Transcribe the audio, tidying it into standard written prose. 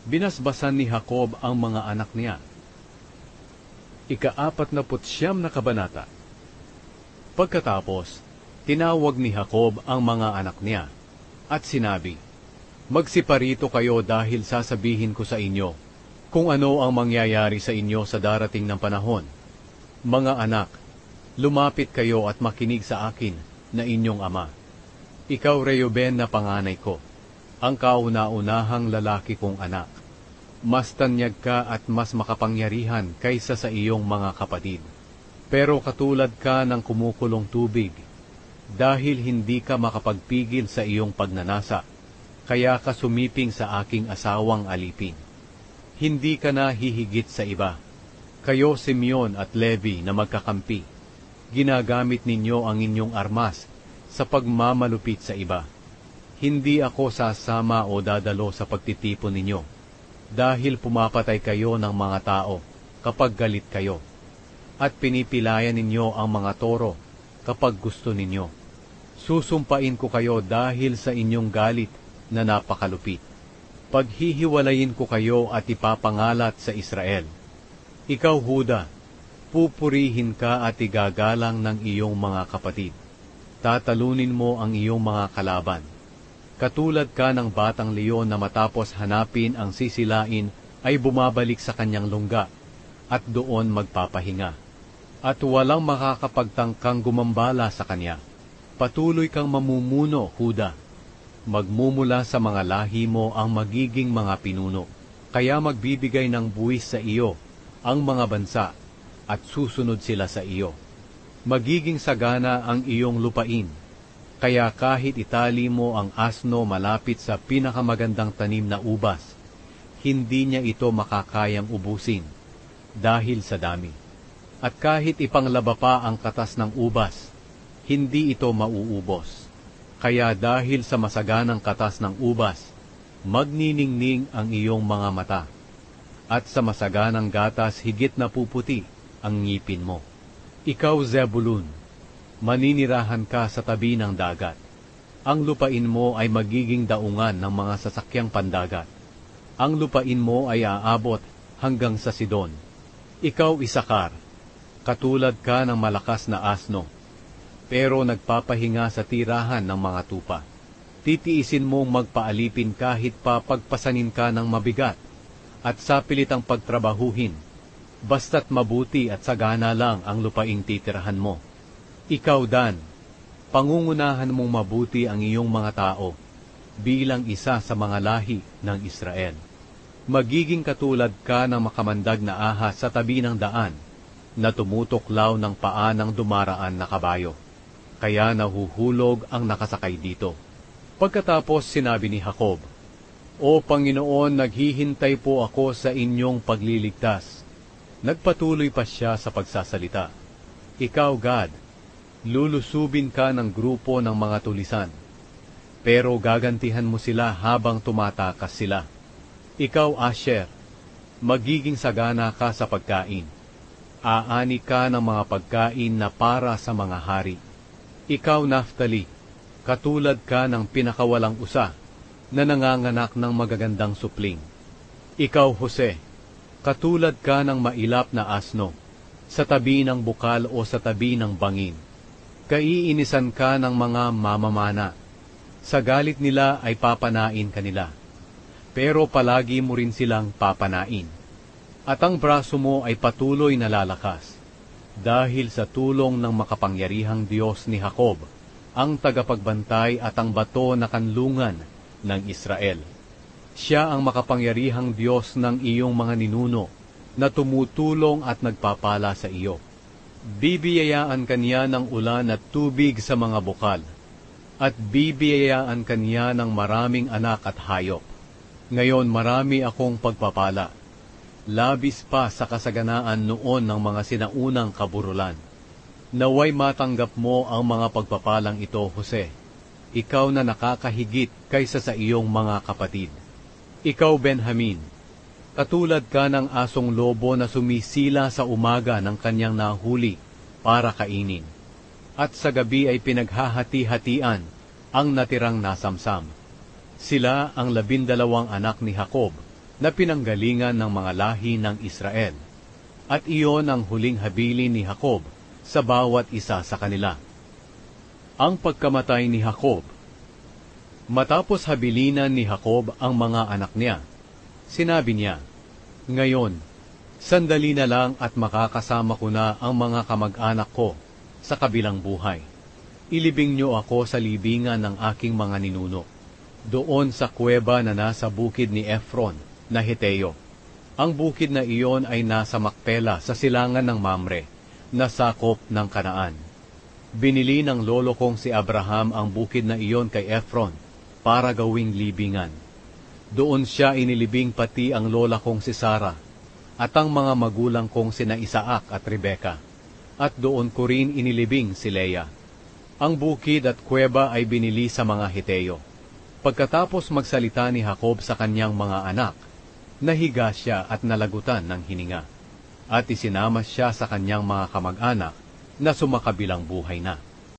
Binasbasan ni Jacob ang mga anak niya. Ika-49 na kabanata. Pagkatapos, tinawag ni Jacob ang mga anak niya, at sinabi, "Magsiparito kayo dahil sasabihin ko sa inyo, kung ano ang mangyayari sa inyo sa darating ng panahon. Mga anak, lumapit kayo at makinig sa akin na inyong ama. Ikaw, Reuben, na panganay ko, ang kauna-unahang lalaki kong anak. Mas tanyag ka at mas makapangyarihan kaysa sa iyong mga kapatid. Pero katulad ka ng kumukulong tubig, dahil hindi ka makapagpigil sa iyong pagnanasa, kaya ka sumiping sa aking asawang alipin. Hindi ka na hihigit sa iba. Kayo, Simeon at Levi, na magkakampi, ginagamit ninyo ang inyong armas sa pagmamalupit sa iba. Hindi ako sasama o dadalo sa pagtitipon ninyo, dahil pumapatay kayo ng mga tao kapag galit kayo, at pinipilayan ninyo ang mga toro kapag gusto ninyo. Susumpain ko kayo dahil sa inyong galit na napakalupit. Paghihiwalayin ko kayo at ipapangalat sa Israel. Ikaw, Huda, pupurihin ka at igagalang ng iyong mga kapatid. Tatalunin mo ang iyong mga kalaban. Katulad ka ng batang leon na matapos hanapin ang sisilain ay bumabalik sa kanyang lungga at doon magpapahinga. At walang makakapagtangkang gumambala sa kanya. Patuloy kang mamumuno, Huda. Magmumula sa mga lahi mo ang magiging mga pinuno. Kaya magbibigay ng buwis sa iyo ang mga bansa at susunod sila sa iyo. Magiging sagana ang iyong lupain. Kaya kahit itali mo ang asno malapit sa pinakamagandang tanim na ubas, hindi niya ito makakayang ubusin dahil sa dami. At kahit ipanglaba pa ang katas ng ubas, hindi ito mauubos. Kaya dahil sa masaganang katas ng ubas, magniningning ang iyong mga mata. At sa masaganang gatas higit na puputi ang ngipin mo. Ikaw, Zebulun, maninirahan ka sa tabi ng dagat. Ang lupain mo ay magiging daungan ng mga sasakyang pandagat. Ang lupain mo ay aabot hanggang sa Sidon. Ikaw, Isakar, katulad ka ng malakas na asno, pero nagpapahinga sa tirahan ng mga tupa. Titiisin mong magpaalipin kahit pa pagpasanin ka ng mabigat, at sa pilitang pagtrabahuhin, basta't mabuti at sagana lang ang lupaing titirahan mo. Ikaw, Dan, pangungunahan mong mabuti ang iyong mga tao, bilang isa sa mga lahi ng Israel. Magiging katulad ka ng makamandag na ahas sa tabi ng daan, na tumutuklaw ng paa ng dumaraan na kabayo. Kaya nahuhulog ang nakasakay dito. Pagkatapos sinabi ni Jacob, "O Panginoon, naghihintay po ako sa inyong pagliligtas." Nagpatuloy pa siya sa pagsasalita. Ikaw, Gad, lulusubin ka ng grupo ng mga tulisan, pero gagantihan mo sila habang tumatakas sila. Ikaw, Asher, magiging sagana ka sa pagkain. Aani ka ng mga pagkain na para sa mga hari. Ikaw, Naphtali, katulad ka ng pinakawalang usa na nanganganak ng magagandang supling. Ikaw, Jose, katulad ka ng mailap na asno, sa tabi ng bukal o sa tabi ng bangin. Kaiinisan ka ng mga mamamana. Sa galit nila ay papanain kanila, pero palagi mo rin silang papanain. At ang braso mo ay patuloy na lalakas, dahil sa tulong ng makapangyarihang Diyos ni Jacob, ang tagapagbantay at ang bato na kanlungan ng Israel. Siya ang makapangyarihang Diyos ng iyong mga ninuno, na tumutulong at nagpapala sa iyo. Bibiyayaan kaniya ng ulan at tubig sa mga bukal, at bibiyayaan kaniya ng maraming anak at hayop. Ngayon marami akong pagpapala, labis pa sa kasaganaan noon ng mga sinaunang kaburulan. Naway matanggap mo ang mga pagpapalang ito, Jose, ikaw na nakakahigit kaysa sa iyong mga kapatid. Ikaw, Benjamin, katulad ka ng asong lobo na sumisila sa umaga ng kanyang nahuli para kainin, at sa gabi ay pinaghahati-hatian ang natirang nasamsam. Sila ang 12 anak ni Jacob, na pinanggalingan ng mga lahi ng Israel, at iyon ang huling habilin ni Jacob sa bawat isa sa kanila. Ang pagkamatay ni Jacob. Matapos habilinan ni Jacob ang mga anak niya, sinabi niya, "Ngayon, sandali na lang at makakasama ko na ang mga kamag-anak ko sa kabilang buhay. Ilibing niyo ako sa libingan ng aking mga ninuno, doon sa kuweba na nasa bukid ni Ephron na Heteo. Ang bukid na iyon ay nasa Makpela sa silangan ng Mamre, na sakop ng Kanaan. Binili ng lolo kong si Abraham ang bukid na iyon kay Ephron para gawing libingan. Doon siya inilibing pati ang lola kong si Sarah at ang mga magulang kong sina Isaac at Rebeka, at doon ko rin inilibing si Leah. Ang bukid at kuweba ay binili sa mga Heteo." Pagkatapos magsalita ni Jacob sa kanyang mga anak, nahiga siya at nalagutan ng hininga, at isinama siya sa kanyang mga kamag-anak na sumakabilang buhay na.